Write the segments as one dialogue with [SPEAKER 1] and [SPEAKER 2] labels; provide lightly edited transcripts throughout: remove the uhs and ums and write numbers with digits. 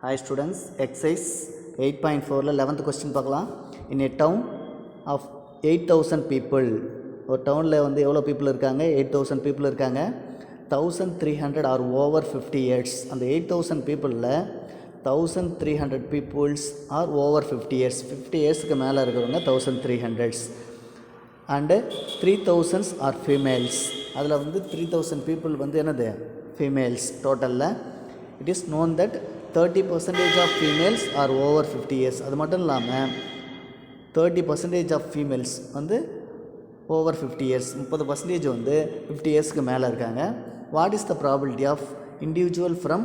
[SPEAKER 1] Hi students, exercise 8.4 11th question பார்க்கலாம். In a town of 8,000 people, ஒரு டவுனில் வந்து எவ்வளோ பீப்புள் இருக்காங்க? 8,000 பீப்புள் இருக்காங்க. 1,300 ஆர் ஓவர் 50 இயர்ஸ். அந்த 8,000 பீப்புளில் 1,300 பீப்புள்ஸ் ஆர் ஓவர் 50 இயர்ஸ். 50 இயர்ஸுக்கு மேலே இருக்கிறவங்க 1,300s அண்டு 3,000 ஆர் ஃபீமேல்ஸ். அதில் வந்து 3,000 பீப்புள் வந்து என்னது? ஃபீமேல்ஸ். டோட்டலில் it is known that 30% of females are over 50 years. அது மட்டும் இல்லாமல் 30% ஆஃப் ஃபீமேல்ஸ் வந்து ஓவர் 50 இயர்ஸ். 30% வந்து 50 இயர்ஸ்க்கு மேலே இருக்காங்க. What is the probability of individual from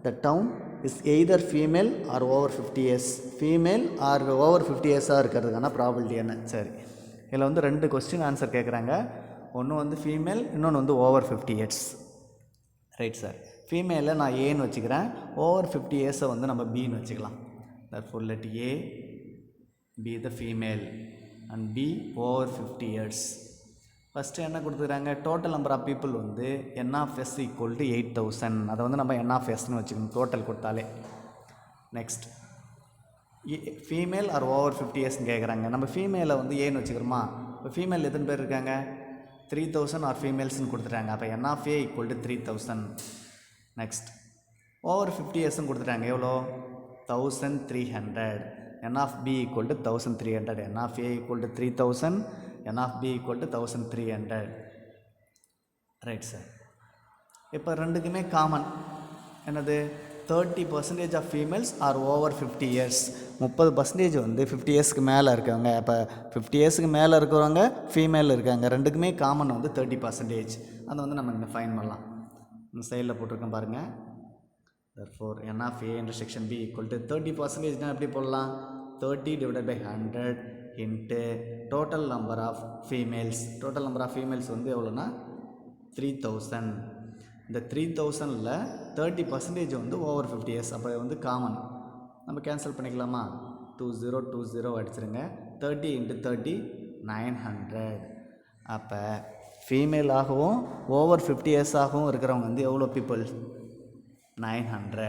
[SPEAKER 1] the town is either female or over 50 years. Female or over 50 இயர்ஸாக இருக்கிறதுக்கான ப்ராபபிலிட்டி என்ன? சரி, இதில் வந்து 2 கொஸ்டின் ஆன்சர் கேட்குறாங்க. ஒன்று வந்து ஃபீமேல், இன்னொன்று வந்து ஓவர் 50 இயர்ஸ். Right sir. ஃபீமேலில் நான் ஏன்னு வச்சுக்கிறேன். ஓவர் 50 இயர்ஸை வந்து நம்ம பின்னு வச்சுக்கலாம். therefore let A be the female and B over 50 years. First என்ன கொடுத்துக்கிறாங்க? டோட்டல் நம்பர் ஆஃப் பீப்புள் வந்து n of s equal to 8,000. அதை வந்து நம்ம n of sன்னு வச்சுக்கணும் டோட்டல் கொடுத்தாலே. நெக்ஸ்ட் ஃபீமேல் ஆர் ஓவர் 50 இயர்ஸ்ன்னு கேட்குறாங்க. நம்ம ஃபீமேலை வந்து ஏன்னு வச்சுக்கிறோமா? இப்போ ஃபீமேல் எத்தனை பேர் இருக்காங்க? 3,000 ஆர் ஃபீமேல்ஸ்ன்னு கொடுத்துட்டாங்க. அப்போ n of a equal to 3,000. Next over 50 இயர்ஸ்ன்னு கொடுத்துட்டாங்க. எவ்வளோ? 1,300. n of b equal to 1,300. n of a equal to 3,000. n of b equal to 1,300. Right sir. இப்போ ரெண்டுக்குமே காமன் என்னது? 30% of females are over 50 years. 30% வந்து 50 இயர்ஸ்க்கு மேலே இருக்கவங்க. அப்போ 50 இயர்ஸ்க்கு மேலே இருக்கிறவங்க ஃபீமேல் இருக்காங்க. ரெண்டுக்குமே காமன் வந்து 30%. அதை வந்து நம்ம இங்கே ஃபைன் பண்ணலாம். இந்த சைடில் போட்டிருக்கோம் பாருங்கள். therefore n of a intersection b equal to 30%. எப்படி போடலாம்? 30 divided by 100 into total number of females. total number of females வந்து எவ்வளோனா 3,000. இந்த 3,000ல் 30% வந்து ஓவர் 50 இயர்ஸ். அப்போ வந்து காமன் நம்ம கேன்சல் பண்ணிக்கலாமா? 20 அடிச்சிருங்க. 30 into 30 900. அப்போ ஃபீமேலாகவும் ஓவர் 50 இயர்ஸாகவும் இருக்கிறவங்க வந்து எவ்வளோ பீப்புள்? 900.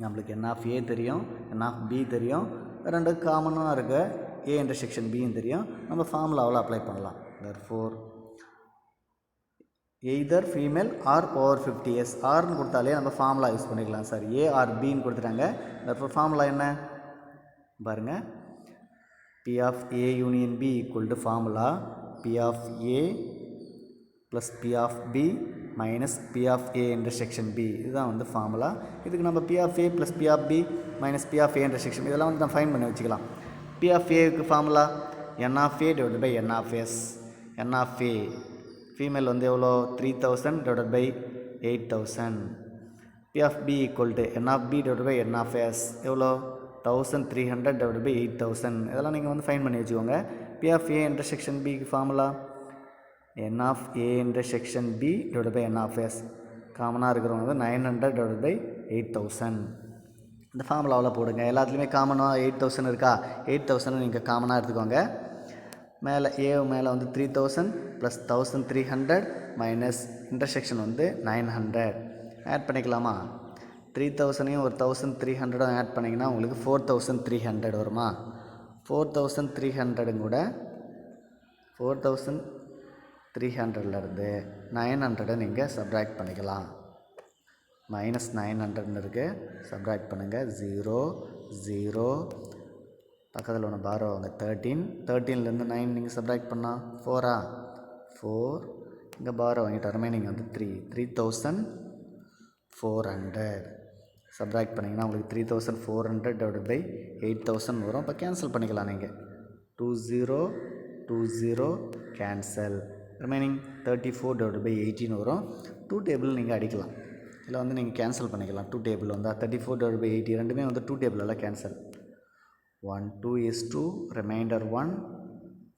[SPEAKER 1] நம்மளுக்கு n of a தெரியும், n of b தெரியும், ரெண்டு காமனாக இருக்க a intersection bன்னு தெரியும். நம்ம ஃபார்முலாவில் அப்ளை பண்ணலாம். therefore either female or over 50 years. ஆர்னு கொடுத்தாலே நம்ம ஃபார்முலா யூஸ் பண்ணிக்கலாம் சார். ஏ ஆர் பின்னு கொடுத்துட்டாங்க. therefore ஃபார்முலா என்ன பாருங்கள். p of a union b equal to formula p of a plus p of b minus p of a intersection b. இதுதான் வந்து ஃபார்முலா. இதுக்கு நம்ம p of a plus p of b minus p of a intersection இதெல்லாம் வந்து நம்ம fine பண்ணி வச்சுக்கலாம். p of aக்கு formula n of a divided by n of s. n of a female வந்து எவ்வளோ? 3,000 divided by 8,000. p of b equal to n of b divided by n of s எவ்வளோ? 1,300 divided by 8,000. இதெல்லாம் நீங்கள் வந்து fine பண்ணி வச்சுக்கோங்க. p of a intersection b க்கு formula n of a intersection b divided by n of s. காமனாக இருக்கிறவங்க வந்து 900 divided by 8,000. இந்த ஃபார்முலாவில் போடுங்க. எல்லாத்துலேயுமே காமனாக 8,000 இருக்கா? 8,000 நீங்கள் காமனாக எடுத்துக்கோங்க. மேலே ஏ மேலே வந்து 3,000 ப்ளஸ் 1,300 மைனஸ் இன்டர்செக்ஷன் வந்து 900 ஆட் பண்ணிக்கலாமா? 3,000ஐயும் ஒரு 1,300 ஆட் பண்ணிங்கன்னா உங்களுக்கு 4,300 வருமா? 4,300 கூட 4,300லேருந்து 900 நீங்கள் சப்ராக்ட் பண்ணிக்கலாம். மைனஸ் 900 இருக்குது. சப்ராக்ட் பண்ணுங்கள். 0 0 பக்கத்தில் ஒன்று பாரோ வாங்க. 13லேருந்து 9 நீங்கள் சப்ராக்ட் பண்ணால் 4 4 இங்கே பாரோ வாங்கிட்டு ரிமைனிங் வந்து 3,400 சப்ராக்ட் பண்ணிங்கன்னா உங்களுக்கு 3,400 டிவைட் பை 8,000 வரும். அப்போ கேன்சல் பண்ணிக்கலாம். நீங்கள் 20 20 கேன்சல். ரிமைனிங் 34 டிவைட் பை 18 வரும். 2 டேபிள் நீங்கள் அடிக்கலாம். இதில் வந்து நீங்கள் கேன்சல் பண்ணிக்கலாம். 2 டேபிள் வந்தால் 34 டிவைட் பை 80 ரெண்டுமே வந்து 2 டேபிளெல்லாம் கேன்சல். 1 2 is 2, remainder 1,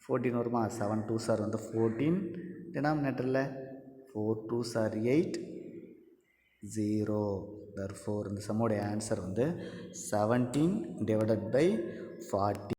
[SPEAKER 1] 14 வருமா? 7 2s are வந்து 14. டினாமினேட்டரில் 4 2s are 8 0. therefore இந்த சம்மோடைய ஆன்சர் வந்து 17 divided by 40.